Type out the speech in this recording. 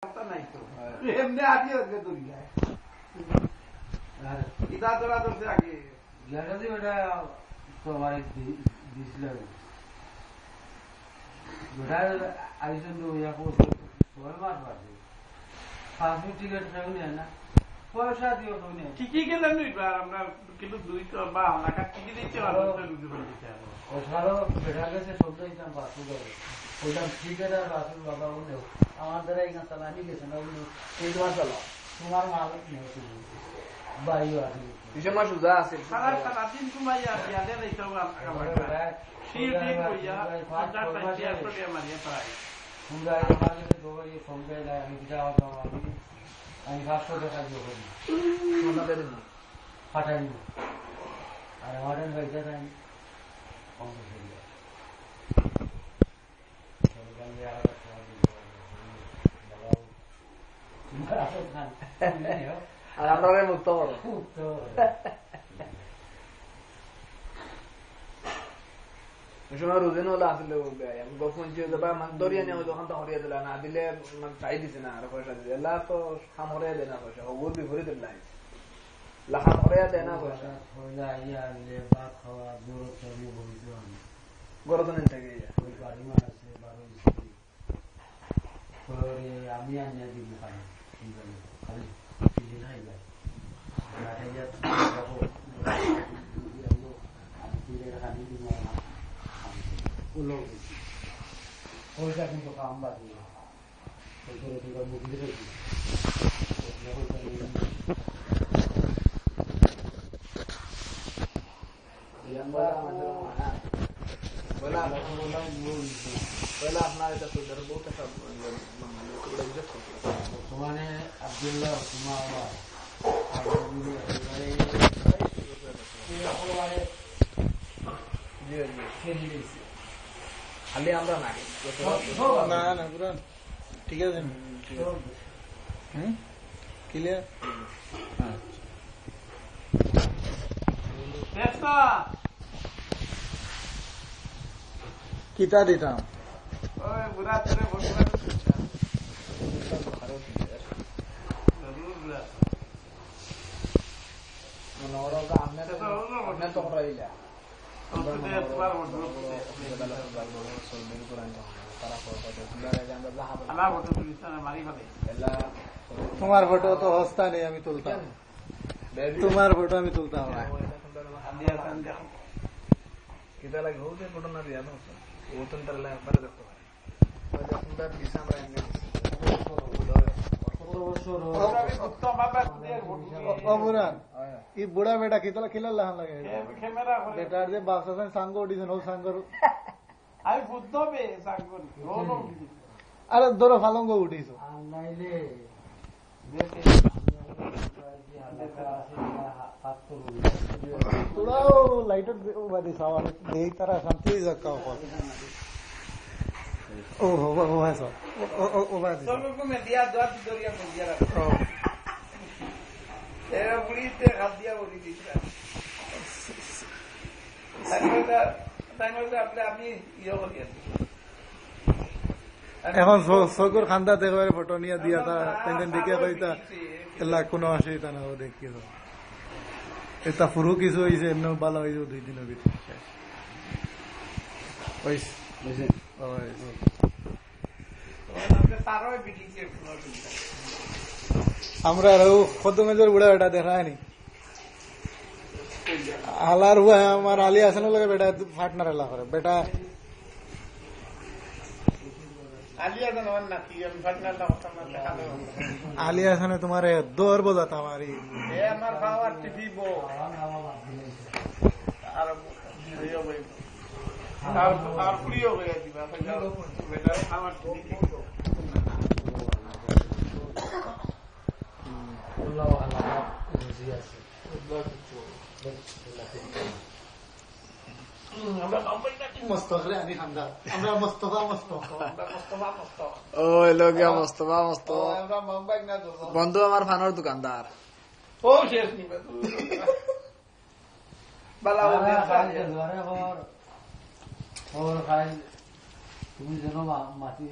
নাই তো এমনি আদি হচ্ছে দুনিয়ায় ইদা তোরা ধরছে আগে যদি ওটা তোমার দিছিল ওটা আইসন ছয় মাস বাড়ছে 5 মিনিট টিকিট খাওয়া নেই না পয়সা দিও খাওয়া নেই ঠিকই গেলেন আমরা কিন্তু 200 বা টাকা ঠিকই দিচ্ছে ওখানে বেড়া গেছে শব্দ দিতাম বাসু করে ওইটা টিকিট আর বাসুর বাবা বলে আমার দ্বারা এই গাছটা আনি গেছে না এই তোমার চলো তোমার মালিক নেই বাইও আছে ভীষণ মাস উজা আছে সারাদিন ঘুমাইয়া বিয়াদের এইসব শীত হইয়া মারিয়া পাই তোমরা আমার কাছে গোবরি ফোন করে দেয় আমি পিঠা আমি 500 টাকা দিয়ে করি ফাটাই আর আমাদের হয়েছে তাই অঙ্ক করি আর আমরা মুক্ত করো সময় রোজেন হলো আসলে দরিয়া নেওয়া যখন তো হরিয়া দিলা না দিলে চাই দিছে না আর পয়সা দিলে এলা তো খাম হরিয়া দেয় না পয়সা ওগুলো বিপরীত দিলাই লাখাম হরিয়া দেয় না পয়সা গরতনের থেকে আমি আনিয়া দিব খালি ওইটা কিন্তু কাম বাকি আপনার এটা বহুত তোমানে আব্দুল্লাহ তোমার খালি আমরা না না পুরা ঠিক আছে ক্লিয়ার কিতা দিতাম বুড়া ছেলে আপনার তো রইলা তোমার ফটো তো হস্তা নেই আমি তুলতাম তোমার ফটো আমি তুলতাম না কিতা লাগে হোতে ফটো না দিয়া না ওতন তারলে পারে দেখতে পারে ওই সুন্দর বিছান রাখলে ಈ ಬುಡ ಬೇಡ ಕಿತ್ತಲ ಕಿಲ್ಲಲ್ಲ ಹಂಗೆ ಬೇಟಾರ್ ದೆ ಬಾಕ್ಸ ಸಾಂಗ್ ಓಡಿಸನ್ ಹೋಗಿ ಸಾಂಗರು ಅರೆ ದೊರ ಫಾಲಂಗೋ ಉಡಿಸು ತುಳಾವು ಲೈಟ್ ಬದಿ ಸಾವಾಲ ದೇ ತರ ಶಾಂತಿ ಜಕ್ಕ ಓಹೋ ಓ ಹಸೋ ಓ ಬಾದಿ सबको मैं दिया दो दरिया में दिया रखा तेरा बुढ़ी से हाथ दिया बोली दिखा अपने आप ही ये हो गया এখন সগর খান্দা দেখবার ফটো নিয়ে দিয়া তা তেন দেখে কইতা এলা কোনো অসুবিধা না ও দেখি তো এটা ফুরু কিছু হইছে এমন ভালো হইছে 2 দিনের ভিতরে ওইস আমরা खुद में जो बुढ़ा बेटा देखा है नहीं हालार हुआ है हमारा आलिया हसन लगे बेटा फाटना रहा है बेटा आलिया हसन तुम्हारे 2 और बोला था हमारी আর প্রিয় হয়ে দিবা বেটা আমার বন্ধু আমার ফানোর দোকানদার ও শেষ নিবে বালা তুমি যেন মাটি